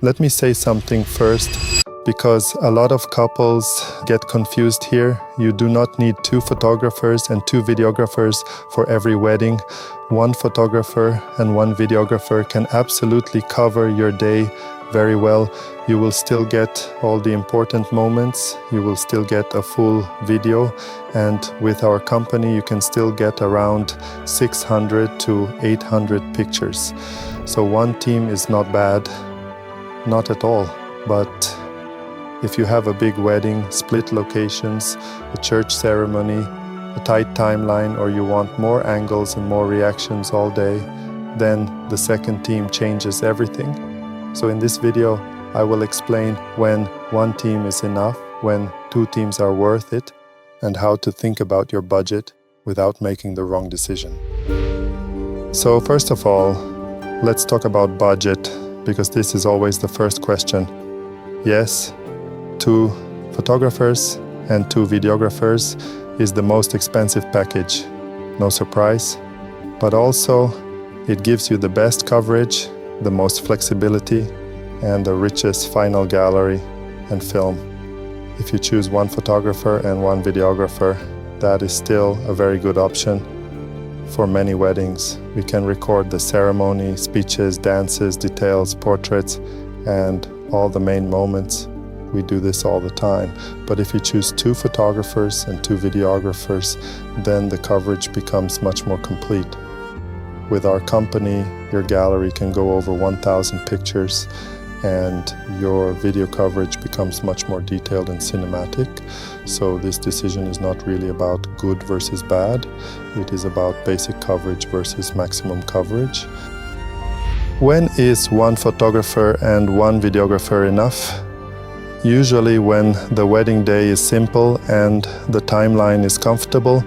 Let me say something first, because a lot of couples get confused here. You do not need 2 photographers and 2 videographers for every wedding. 1 photographer and 1 videographer can absolutely cover your day very well. You will still get all the important moments. You will still get a full video. And with our company, you can still get around 600 to 800 pictures. So 1 team is not bad, not at all. But if you have a big wedding, split locations, a church ceremony, a tight timeline, or you want more angles and more reactions all day, then the second team changes everything. So in this video, I will explain when 1 team is enough, when 2 teams are worth it, and how to think about your budget without making the wrong decision. So first of all, let's talk about budget, because this is always the first question. Yes, 2 photographers and 2 videographers is the most expensive package. No surprise. But also, it gives you the best coverage, the most flexibility, and the richest final gallery and film. If you choose 1 photographer and 1 videographer, that is still a very good option. For many weddings, we can record the ceremony, speeches, dances, details, portraits, and all the main moments. We do this all the time. But if you choose 2 photographers and 2 videographers, then the coverage becomes much more complete. With our company, your gallery can go over 1,000 pictures, and your video coverage becomes much more detailed and cinematic. So this decision is not really about good versus bad. It is about basic coverage versus maximum coverage. When is 1 photographer and 1 videographer enough? Usually when the wedding day is simple and the timeline is comfortable.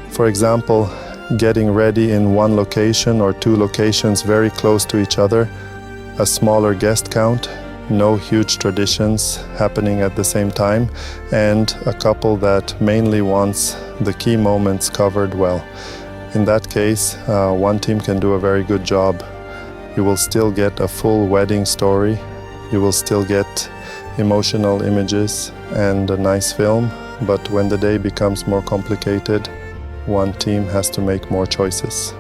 For example, getting ready in 1 location or 2 locations very close to each other, a smaller guest count, no huge traditions happening at the same time, and a couple that mainly wants the key moments covered well. In that case, 1 team can do a very good job. You will still get a full wedding story. You will still get emotional images and a nice film, but when the day becomes more complicated, 1 team has to make more choices.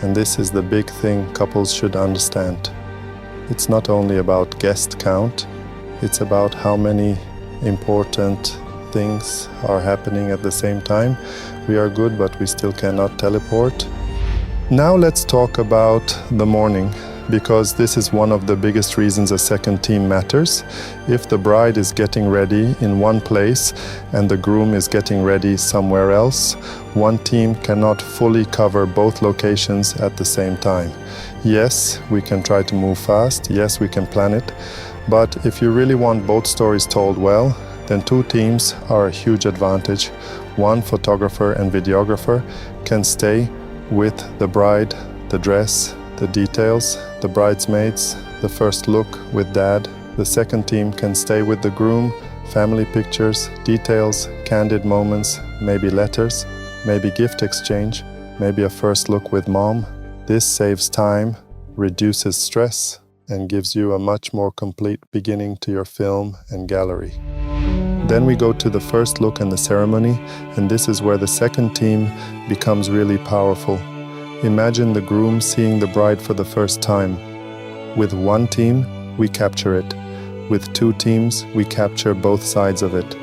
And this is the big thing couples should understand. It's not only about guest count, it's about how many important things are happening at the same time. We are good, but we still cannot teleport. Now let's talk about the morning, because this is one of the biggest reasons a second team matters. If the bride is getting ready in 1 place and the groom is getting ready somewhere else, 1 team cannot fully cover both locations at the same time. Yes, we can try to move fast, yes, we can plan it, but if you really want both stories told well, then 2 teams are a huge advantage. 1 photographer and videographer can stay with the bride, the dress, the details, the bridesmaids, the first look with dad. The second team can stay with the groom, family pictures, details, candid moments, maybe letters, maybe gift exchange, maybe a first look with mom. This saves time, reduces stress, and gives you a much more complete beginning to your film and gallery. Then we go to the first look and the ceremony, and this is where the second team becomes really powerful. Imagine the groom seeing the bride for the first time. With 1 team, we capture it. With 2 teams, we capture both sides of it.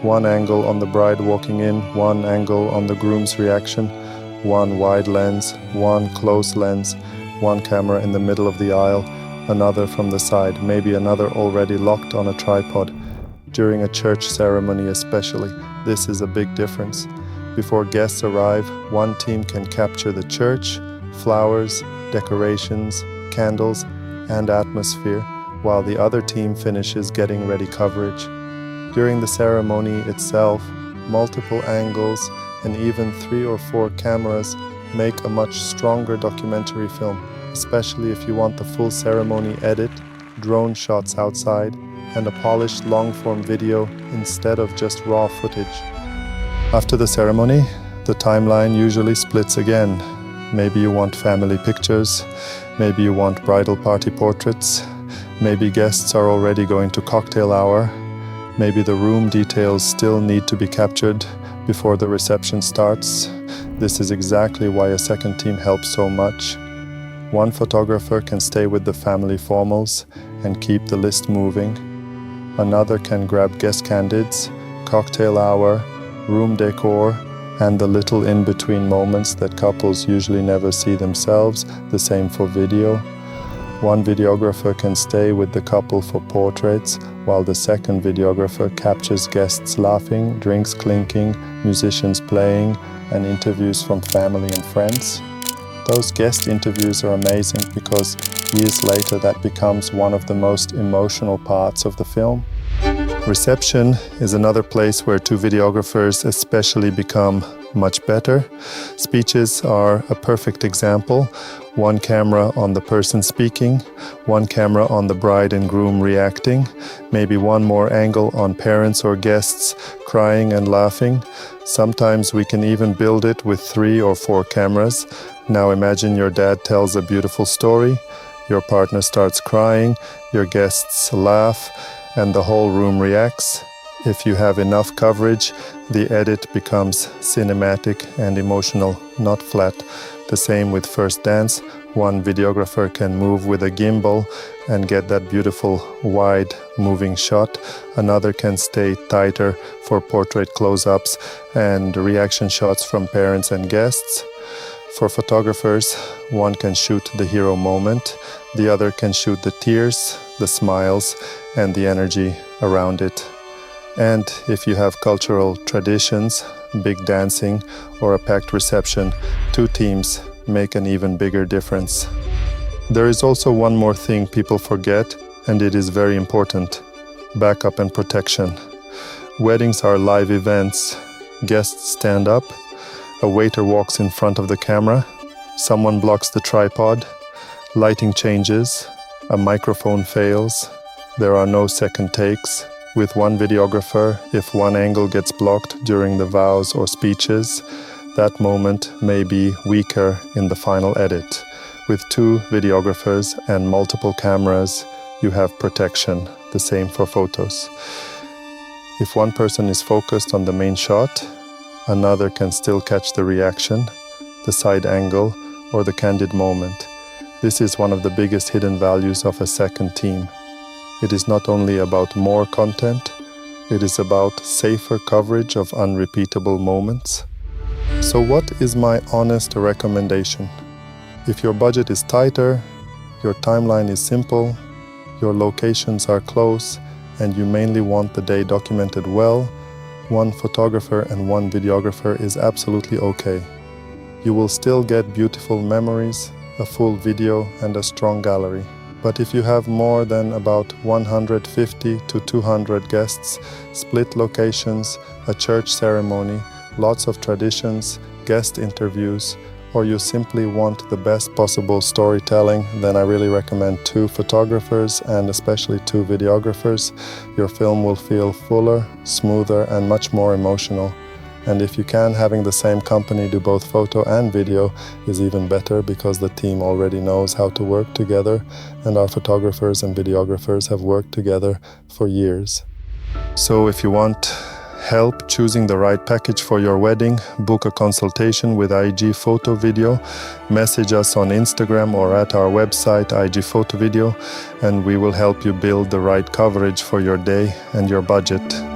1 angle on the bride walking in, 1 angle on the groom's reaction, 1 wide lens, 1 close lens, 1 camera in the middle of the aisle, another from the side, maybe another already locked on a tripod. During a church ceremony especially, this is a big difference. Before guests arrive, 1 team can capture the church, flowers, decorations, candles, and atmosphere, while the other team finishes getting ready coverage. During the ceremony itself, multiple angles and even 3 or 4 cameras make a much stronger documentary film, especially if you want the full ceremony edit, drone shots outside, and a polished long-form video instead of just raw footage. After the ceremony, the timeline usually splits again. Maybe you want family pictures, maybe you want bridal party portraits, Maybe guests are already going to cocktail hour. Maybe the room details still need to be captured before the reception starts. This is exactly why a second team helps so much. One photographer can stay with the family formals and keep the list moving. Another can grab guest candids, cocktail hour, room decor, and the little in-between moments that couples usually never see themselves, the same for video. One videographer can stay with the couple for portraits, while the second videographer captures guests laughing, drinks clinking, musicians playing, and interviews from family and friends. Those guest interviews are amazing because years later that becomes one of the most emotional parts of the film. Reception is another place where two videographers especially become much better. Speeches are a perfect example. One camera on the person speaking, one camera on the bride and groom reacting, maybe one more angle on parents or guests crying and laughing. Sometimes we can even build it with 3 or 4 cameras. Now imagine your dad tells a beautiful story, your partner starts crying, your guests laugh, and the whole room reacts. If you have enough coverage, the edit becomes cinematic and emotional, not flat. The same with first dance. One videographer can move with a gimbal and get that beautiful wide moving shot. Another can stay tighter for portrait close-ups and reaction shots from parents and guests. For photographers, one can shoot the hero moment, the other can shoot the tears, the smiles, and the energy around it. And if you have cultural traditions, big dancing, or a packed reception, 2 teams make an even bigger difference. There is also one more thing people forget, and it is very important: backup and protection. Weddings are live events. Guests stand up, a waiter walks in front of the camera, someone blocks the tripod, lighting changes, a microphone fails, there are no second takes. With one videographer, if one angle gets blocked during the vows or speeches, that moment may be weaker in the final edit. With 2 videographers and multiple cameras, you have protection, the same for photos. If one person is focused on the main shot, another can still catch the reaction, the side angle, or the candid moment. This is one of the biggest hidden values of a second team. It is not only about more content, it is about safer coverage of unrepeatable moments. So what is my honest recommendation? If your budget is tighter, your timeline is simple, your locations are close, and you mainly want the day documented well, one photographer and one videographer is absolutely okay. You will still get beautiful memories, a full video, and a strong gallery. But if you have more than about 150 to 200 guests, split locations, a church ceremony, lots of traditions, guest interviews, or you simply want the best possible storytelling, then I really recommend 2 photographers and especially 2 videographers. Your film will feel fuller, smoother, and much more emotional. And if you can, having the same company do both photo and video is even better because the team already knows how to work together, and our photographers and videographers have worked together for years. So if you want help choosing the right package for your wedding, book a consultation with IG Photo Video, message us on Instagram or at our website IG Photo Video, and we will help you build the right coverage for your day and your budget.